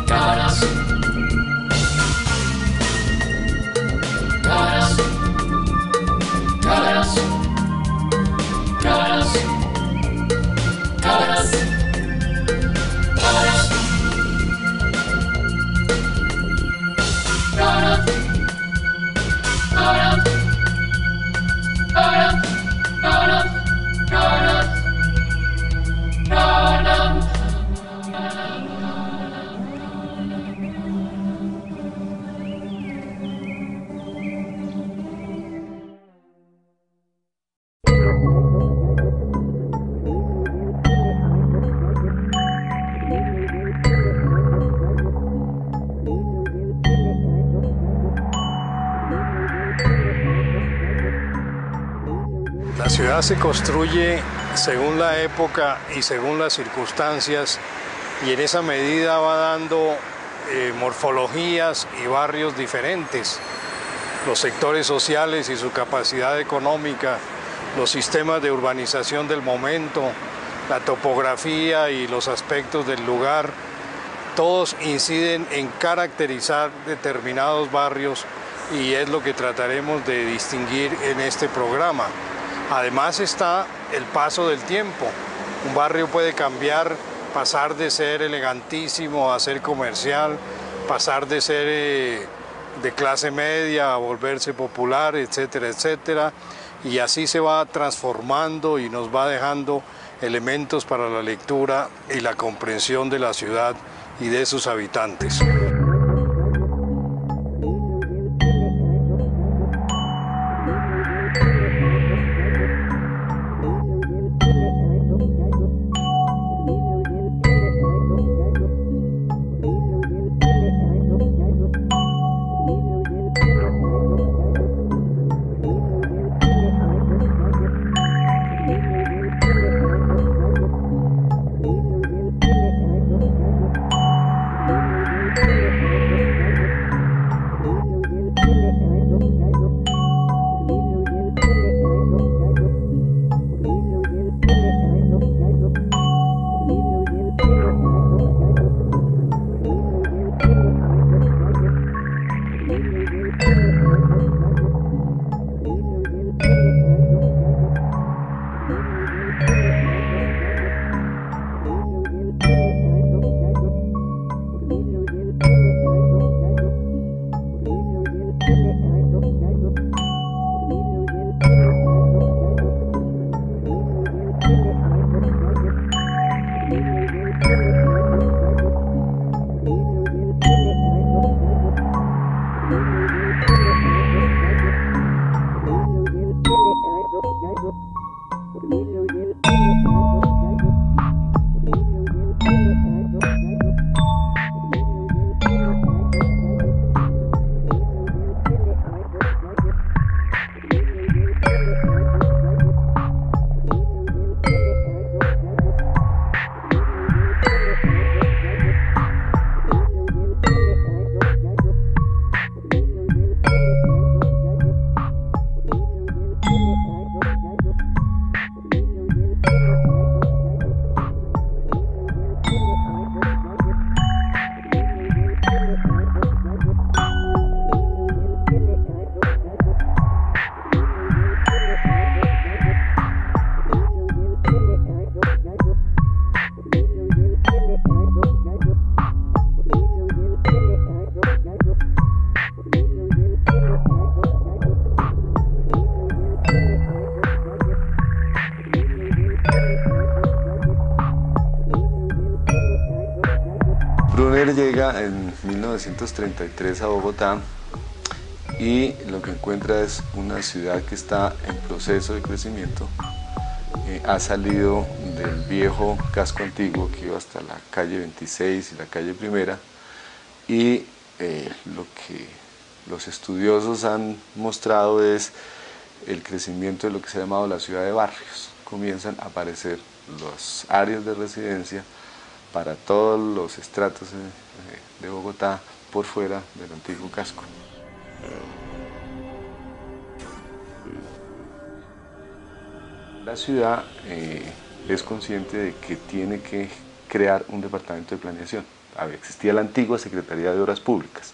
Caras, caras, caras, caras, caras, caras, caras, caras, caras, caras, caras, caras. La ciudad se construye según la época y según las circunstancias, y en esa medida va dando morfologías y barrios diferentes. Los sectores sociales y su capacidad económica, los sistemas de urbanización del momento, la topografía y los aspectos del lugar, todos inciden en caracterizar determinados barrios, y es lo que trataremos de distinguir en este programa. Además está el paso del tiempo. Un barrio puede cambiar, pasar de ser elegantísimo a ser comercial, pasar de ser de clase media a volverse popular, etcétera, etcétera. Y así se va transformando y nos va dejando elementos para la lectura y la comprensión de la ciudad y de sus habitantes. Brunner llega en 1933 a Bogotá y lo que encuentra es una ciudad que está en proceso de crecimiento. Ha salido del viejo casco antiguo que iba hasta la calle 26 y la calle Primera, y lo que los estudiosos han mostrado es el crecimiento de lo que se ha llamado la ciudad de barrios, comienzan a aparecer las áreas de residencia para todos los estratos de Bogotá por fuera del antiguo casco. La ciudad es consciente de que tiene que crear un departamento de planeación. Existía la antigua Secretaría de Obras Públicas,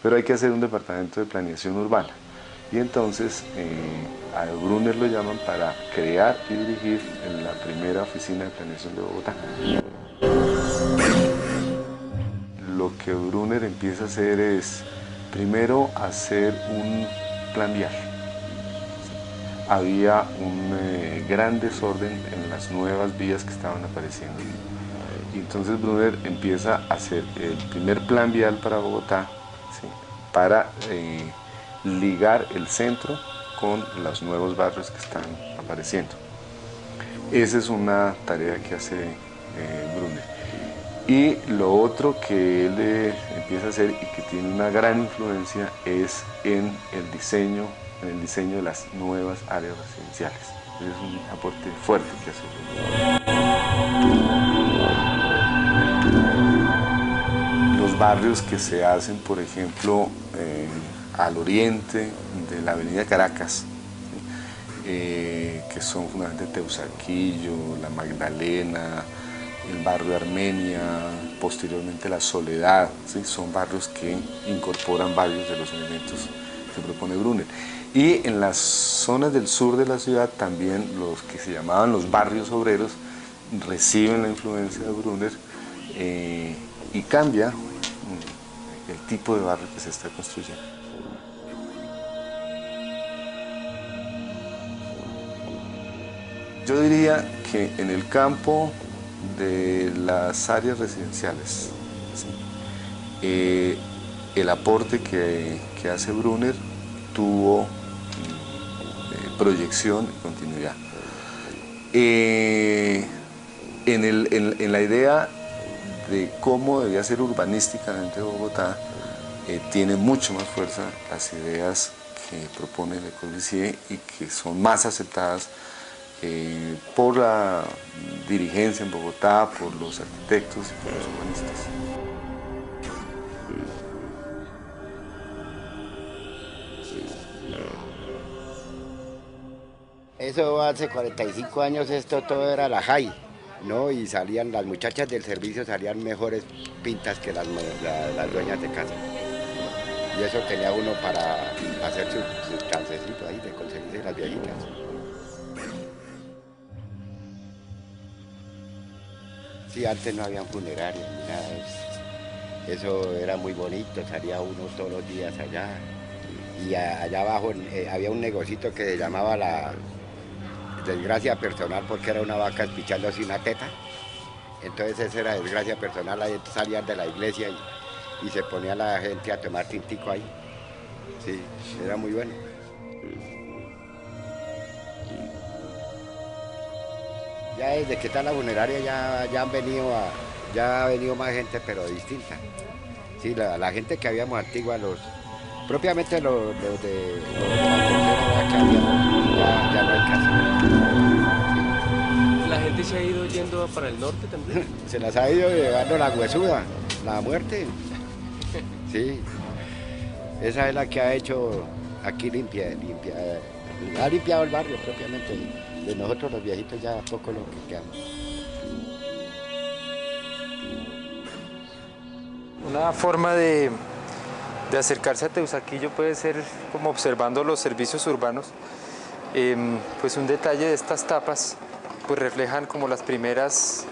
pero hay que hacer un departamento de planeación urbana. Y entonces a Brunner lo llaman para crear y dirigir la primera oficina de planeación de Bogotá. Lo que Brunner empieza a hacer es, primero, hacer un plan vial. Había un gran desorden en las nuevas vías que estaban apareciendo. Y entonces Brunner empieza a hacer el primer plan vial para Bogotá, ¿sí?, para ligar el centro con los nuevos barrios que están apareciendo. Esa es una tarea que hace Brunner. Y lo otro que él empieza a hacer y que tiene una gran influencia es en el diseño de las nuevas áreas residenciales. Es un aporte fuerte que hace Brunner. Los barrios que se hacen, por ejemplo, al oriente de la avenida Caracas, que son fundamentalmente Teusaquillo, La Magdalena, el barrio Armenia, posteriormente La Soledad, ¿sí?, son barrios que incorporan varios de los elementos que propone Brunner. Y en las zonas del sur de la ciudad también los que se llamaban los barrios obreros reciben la influencia de Brunner y cambia el tipo de barrio que se está construyendo. Yo diría que en el campo de las áreas residenciales, ¿sí?, el aporte que hace Brunner tuvo proyección y continuidad. En la idea de cómo debía ser urbanísticamente Bogotá, tiene mucho más fuerza las ideas que propone Le Corbusier y que son más aceptadas por la dirigencia en Bogotá, por los arquitectos y por los urbanistas. Eso hace 45 años, esto todo era la JAI, ¿no? Y salían las muchachas del servicio, salían mejores pintas que las dueñas de casa. Y eso tenía uno para hacer su chancecito ahí de conseguirse las viejitas. Sí, antes no había funerarias ni nada de eso. Eso era muy bonito, salía uno todos los días allá. Y allá abajo había un negocito que se llamaba la desgracia personal, porque era una vaca espichándose una teta. Entonces esa era desgracia personal, ahí salían de la iglesia y se ponía la gente a tomar tintico ahí. Sí, era muy bueno. Ya desde que está la funeraria ya ha venido más gente, pero distinta. Sí, la gente que habíamos antigua, propiamente los de la tercera edad que habíamos, ya no hay casi. Sí. ¿La gente se ha ido yendo para el norte también? Se las ha ido llevando la huesuda, la muerte. Sí, esa es la que ha hecho aquí ha limpiado el barrio propiamente. De nosotros los viejitos ya poco lo que quedamos. Una forma de acercarse a Teusaquillo puede ser como observando los servicios urbanos. Pues un detalle de estas tapas pues reflejan como las primeras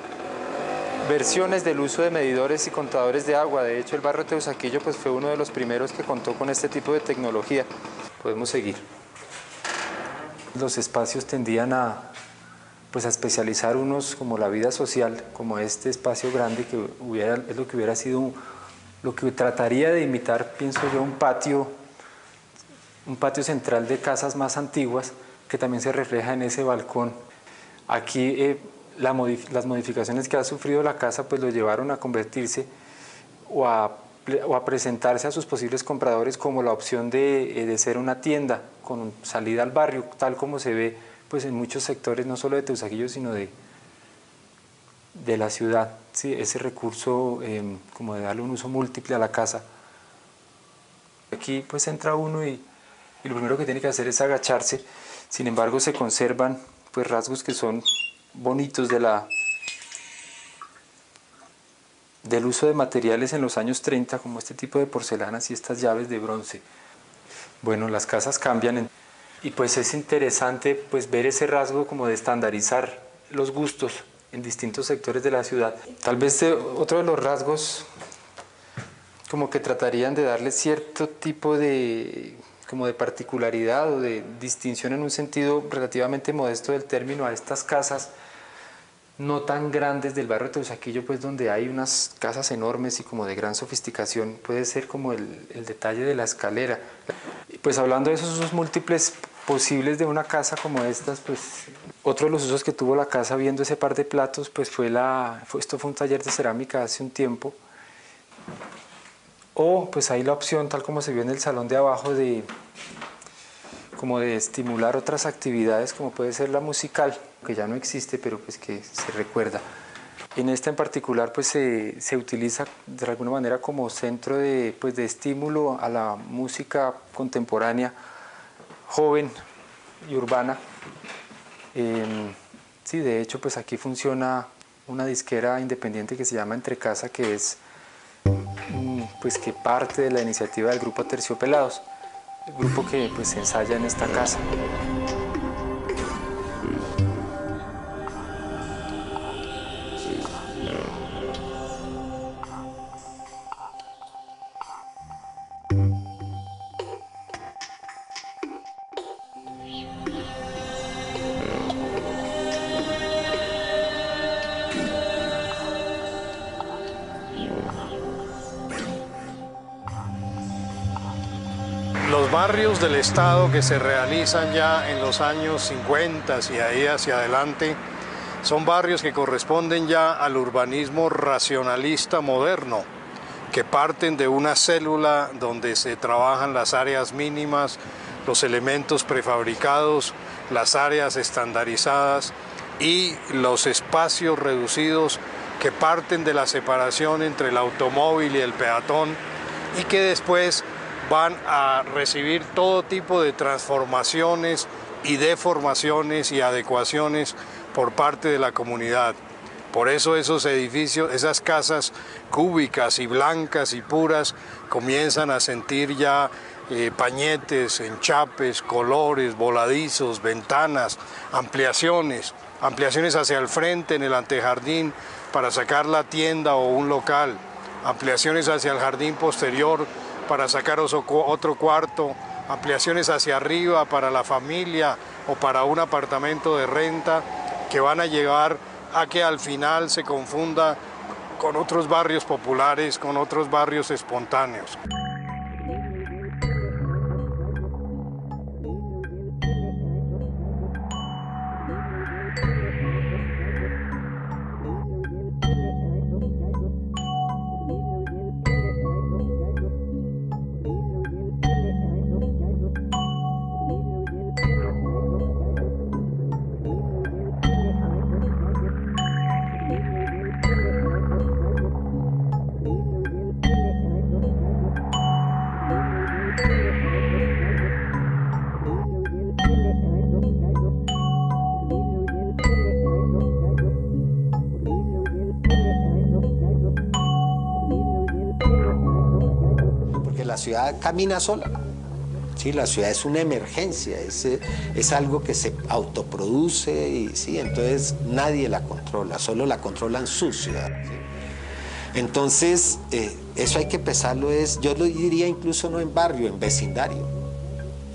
versiones del uso de medidores y contadores de agua. De hecho, el barrio Teusaquillo pues fue uno de los primeros que contó con este tipo de tecnología. Podemos seguir. Los espacios tendían a especializar unos como la vida social, como este espacio grande que es lo que hubiera sido lo que trataría de imitar, pienso yo, un patio central de casas más antiguas, que también se refleja en ese balcón. Aquí las modificaciones que ha sufrido la casa pues lo llevaron a convertirse o a presentarse a sus posibles compradores como la opción de ser una tienda con salida al barrio, tal como se ve pues en muchos sectores, no solo de Teusaquillo, sino de la ciudad, ¿sí? Ese recurso como de darle un uso múltiple a la casa. Aquí pues entra uno y lo primero que tiene que hacer es agacharse. Sin embargo, se conservan pues rasgos que son bonitos del uso de materiales en los años 30, como este tipo de porcelanas y estas llaves de bronce. Bueno, las casas cambian y pues es interesante pues ver ese rasgo como de estandarizar los gustos en distintos sectores de la ciudad. Tal vez otro de los rasgos como que tratarían de darle cierto tipo de como de particularidad o de distinción en un sentido relativamente modesto del término a estas casas no tan grandes del barrio de Teusaquillo, pues donde hay unas casas enormes y como de gran sofisticación, puede ser como el detalle de la escalera. Pues hablando de esos usos múltiples posibles de una casa como estas, pues otro de los usos que tuvo la casa viendo ese par de platos, pues esto fue un taller de cerámica hace un tiempo. O pues hay la opción, tal como se vio en el salón de abajo, como de estimular otras actividades, como puede ser la musical, que ya no existe, pero pues que se recuerda. En esta en particular pues se utiliza de alguna manera como centro de estímulo a la música contemporánea, joven y urbana. Sí, de hecho pues aquí funciona una disquera independiente que se llama Entrecasa, que es pues que parte de la iniciativa del grupo Aterciopelados, el grupo que pues se ensaya en esta casa. Los barrios del Estado que se realizan ya en los años 50 y ahí hacia adelante son barrios que corresponden ya al urbanismo racionalista moderno, que parten de una célula donde se trabajan las áreas mínimas, los elementos prefabricados, las áreas estandarizadas y los espacios reducidos que parten de la separación entre el automóvil y el peatón y que después van a recibir todo tipo de transformaciones y deformaciones y adecuaciones por parte de la comunidad. Por eso esos edificios, esas casas cúbicas y blancas y puras comienzan a sentir ya pañetes, enchapes, colores, voladizos, ventanas, ampliaciones hacia el frente en el antejardín para sacar la tienda o un local, ampliaciones hacia el jardín posterior para sacar otro cuarto, ampliaciones hacia arriba para la familia o para un apartamento de renta que van a llevar a que al final se confunda con otros barrios populares, con otros barrios espontáneos. La ciudad camina sola. Sí, la ciudad es una emergencia, es algo que se autoproduce y sí, entonces nadie la controla, solo la controlan sus ciudades. ¿Sí? Entonces, eso hay que pensarlo, yo lo diría incluso no en barrio, en vecindario.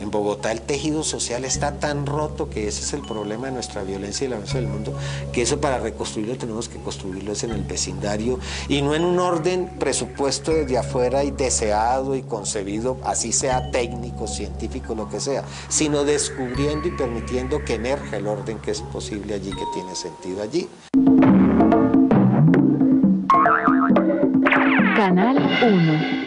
En Bogotá el tejido social está tan roto que ese es el problema de nuestra violencia y la violencia del mundo, que eso para reconstruirlo tenemos que construirlo en el vecindario y no en un orden presupuesto desde afuera y deseado y concebido, así sea técnico, científico, lo que sea, sino descubriendo y permitiendo que emerja el orden que es posible allí, que tiene sentido allí. Canal 1.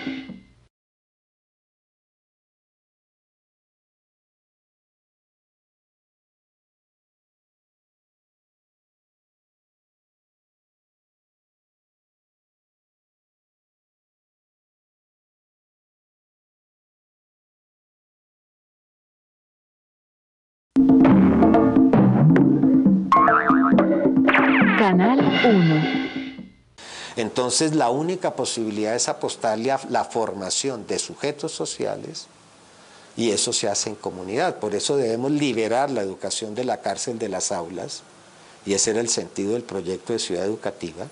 Canal 1. Entonces la única posibilidad es apostarle a la formación de sujetos sociales y eso se hace en comunidad. Por eso debemos liberar la educación de la cárcel de las aulas y ese era el sentido del proyecto de ciudad educativa,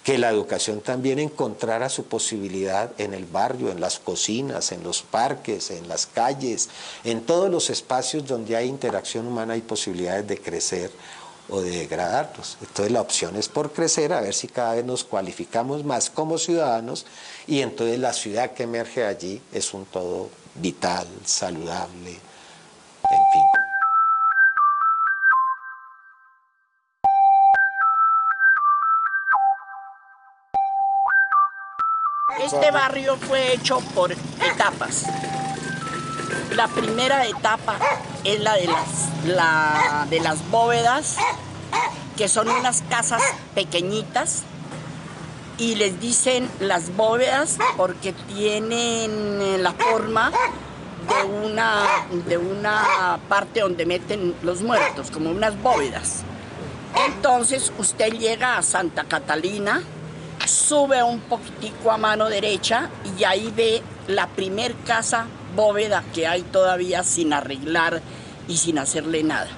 que la educación también encontrara su posibilidad en el barrio, en las cocinas, en los parques, en las calles, en todos los espacios donde hay interacción humana y posibilidades de crecer o de degradarnos. Entonces la opción es por crecer, a ver si cada vez nos cualificamos más como ciudadanos y entonces la ciudad que emerge allí es un todo vital, saludable, en fin. Este barrio fue hecho por etapas. La primera etapa es la de las bóvedas, que son unas casas pequeñitas y les dicen las bóvedas porque tienen la forma de una parte donde meten los muertos, como unas bóvedas. Entonces usted llega a Santa Catalina, sube un poquitico a mano derecha y ahí ve la primer casa bóveda que hay todavía sin arreglar y sin hacerle nada.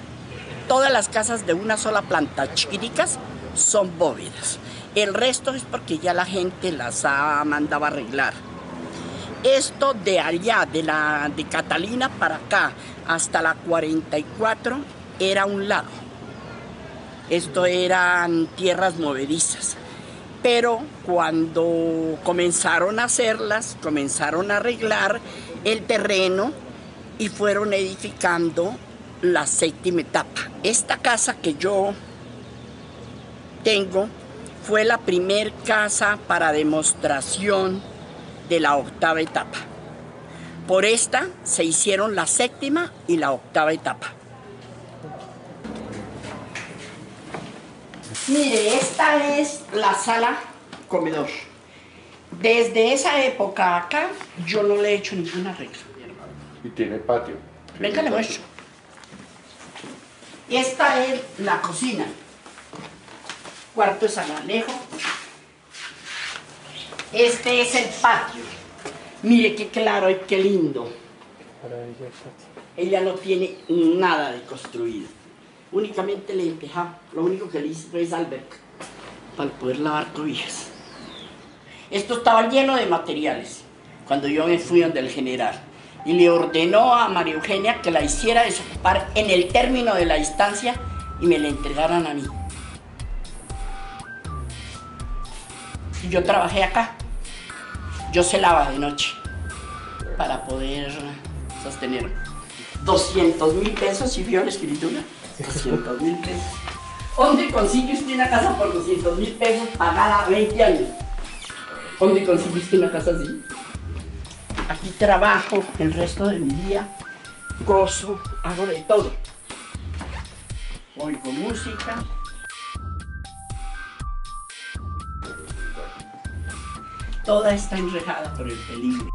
Todas las casas de una sola planta chiquiticas son bóvedas. El resto es porque ya la gente las ha mandado a arreglar. Esto de allá, de Catalina para acá, hasta la 44, era un lago. Esto eran tierras movedizas. Pero cuando comenzaron a hacerlas, comenzaron a arreglar el terreno y fueron edificando la séptima etapa. Esta casa que yo tengo fue la primer casa para demostración de la octava etapa. Por esta se hicieron la séptima y la octava etapa. Mire, esta es la sala comedor. Desde esa época acá, yo no le he hecho ningún arreglo. Y tiene patio. Venga, le muestro. Esta es la cocina. Cuarto de San-Alejo. Este es el patio. Mire qué claro y qué lindo. Ella no tiene nada de construido. Únicamente le he empejado. Lo único que le hice es alberca para poder lavar cobijas. Esto estaba lleno de materiales cuando yo me fui donde el general y le ordenó a María Eugenia que la hiciera desocupar en el término de la distancia y me la entregaran a mí. Y yo trabajé acá. Yo celaba de noche para poder sostenerme. 200.000 pesos, ¿sí vio la escritura? 200.000 pesos. ¿Dónde consigue usted una casa por 200.000 pesos pagada 20 años? ¿Dónde consigue usted una casa así? Aquí trabajo el resto de mi día, gozo, hago de todo. Oigo música. Toda está enrejada por el peligro.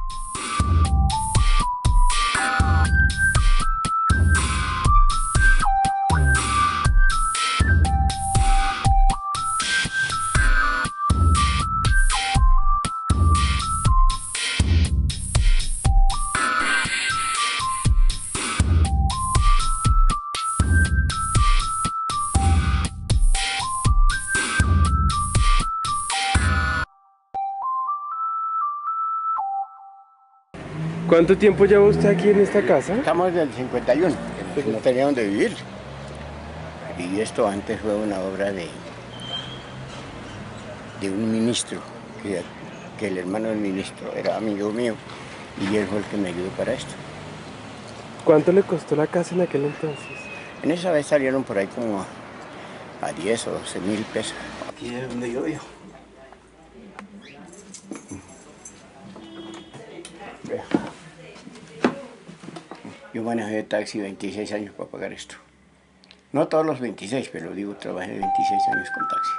¿Cuánto tiempo lleva usted aquí en esta casa? Estamos del 51, que no tenía donde vivir. Y esto antes fue una obra de un ministro, que el hermano del ministro era amigo mío, y él fue el que me ayudó para esto. ¿Cuánto le costó la casa en aquel entonces? En esa vez salieron por ahí como a 10 o 12.000 pesos. Aquí es donde yo vivo. Vea. Yo manejé taxi 26 años para pagar esto. No todos los 26, pero digo, trabajé 26 años con taxi.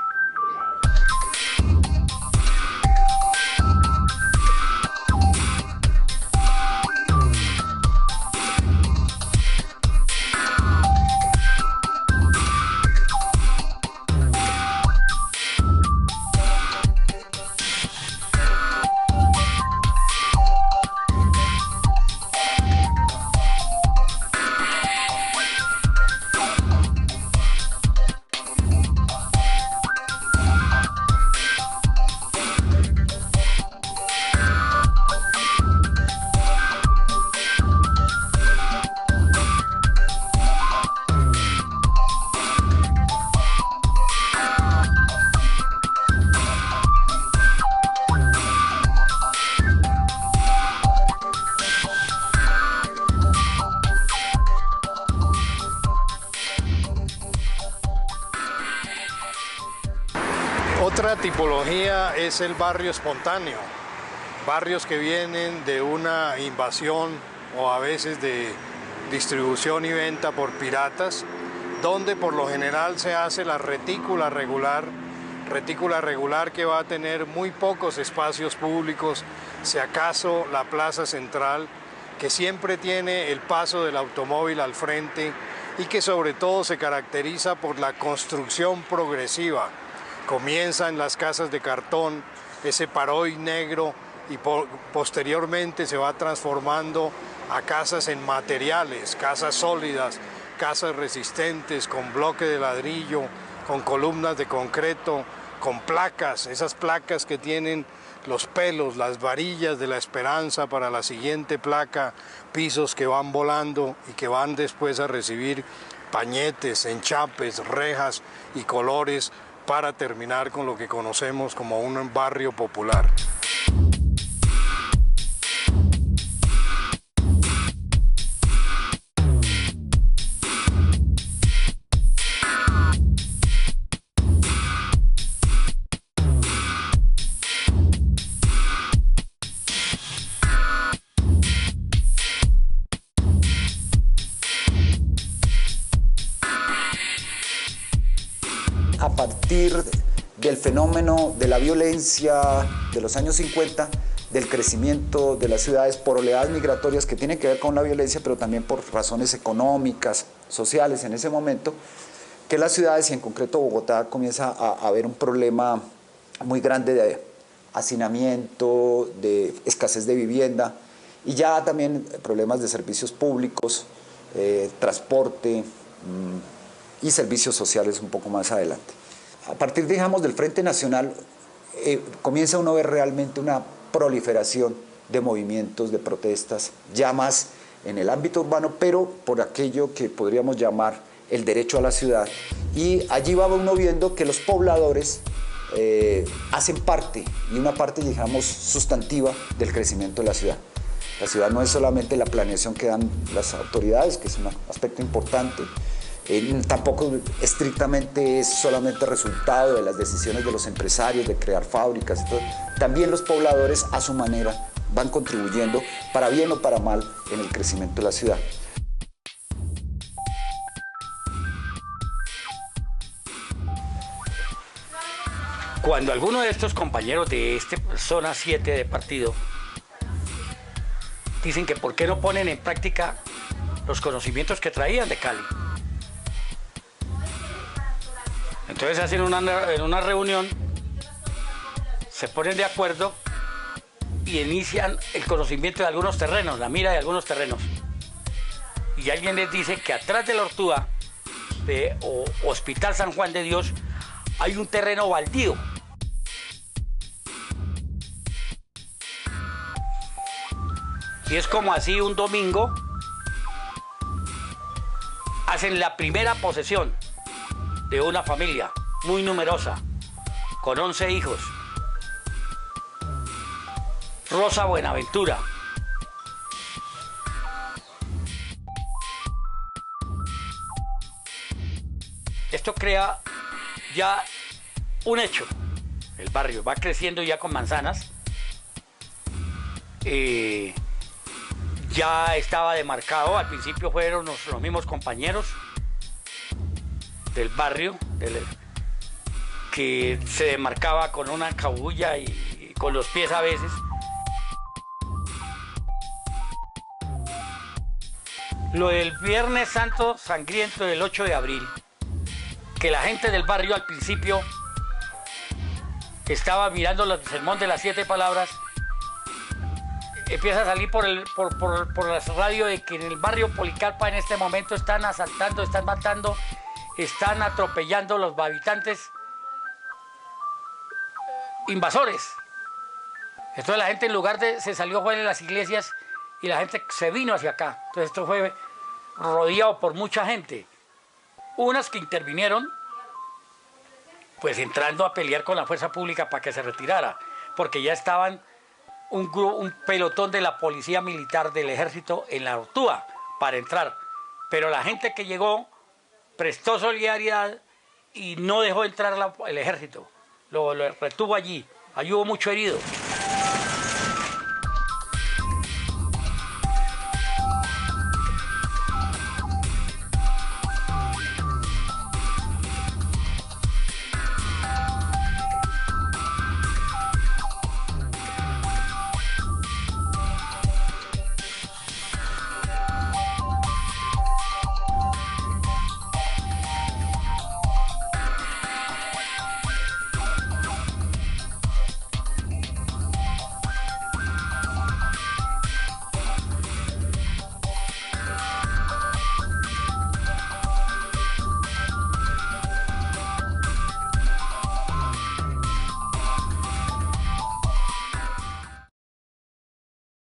Otra tipología es el barrio espontáneo, barrios que vienen de una invasión o a veces de distribución y venta por piratas, donde por lo general se hace la retícula regular que va a tener muy pocos espacios públicos, si acaso la plaza central, que siempre tiene el paso del automóvil al frente y que sobre todo se caracteriza por la construcción progresiva. Comienza en las casas de cartón, ese paroy negro, y posteriormente se va transformando a casas en materiales, casas sólidas, casas resistentes, con bloque de ladrillo, con columnas de concreto, con placas, esas placas que tienen los pelos, las varillas de la esperanza para la siguiente placa, pisos que van volando y que van después a recibir pañetes, enchapes, rejas y colores para terminar con lo que conocemos como un barrio popular. A partir del fenómeno de la violencia de los años 50, del crecimiento de las ciudades por oleadas migratorias que tienen que ver con la violencia, pero también por razones económicas, sociales en ese momento, que las ciudades y en concreto Bogotá comienza a haber un problema muy grande de hacinamiento, de escasez de vivienda y ya también problemas de servicios públicos, transporte, y servicios sociales un poco más adelante. A partir, digamos, del Frente Nacional, comienza uno a ver realmente una proliferación de movimientos, de protestas, ya más en el ámbito urbano, pero por aquello que podríamos llamar el derecho a la ciudad. Y allí va uno viendo que los pobladores hacen parte, y una parte, digamos, sustantiva del crecimiento de la ciudad. La ciudad no es solamente la planeación que dan las autoridades, que es un aspecto importante, tampoco estrictamente es solamente resultado de las decisiones de los empresarios de crear fábricas. También los pobladores a su manera van contribuyendo para bien o para mal en el crecimiento de la ciudad. Cuando alguno de estos compañeros de esta zona 7 de partido dicen que por qué no ponen en práctica los conocimientos que traían de Cali. Entonces hacen en una reunión, se ponen de acuerdo y inician el conocimiento de algunos terrenos, la mira de algunos terrenos. Y alguien les dice que atrás de la Ortúa, de Hospital San Juan de Dios, hay un terreno baldío. Y es como así un domingo hacen la primera posesión de una familia muy numerosa, con 11 hijos. Rosa Buenaventura. Esto crea ya un hecho. El barrio va creciendo ya con manzanas. Ya estaba demarcado, al principio fueron los mismos compañeros del barrio, que se demarcaba con una cabulla y con los pies a veces. Lo del Viernes Santo Sangriento del 8 de abril, que la gente del barrio al principio estaba mirando el sermón de las 7 palabras, empieza a salir por la radio de que en el barrio Policarpa en este momento están asaltando, están matando, están atropellando a los habitantes invasores. Entonces la gente, en lugar de, se salió fuera de las iglesias y la gente se vino hacia acá. Entonces esto fue rodeado por mucha gente. Unas que intervinieron, pues entrando a pelear con la fuerza pública para que se retirara, porque ya estaban un pelotón de la policía militar del ejército en la Ortúa para entrar. Pero la gente que llegó prestó solidaridad y no dejó entrar el ejército. lo retuvo allí. Allí hubo mucho herido.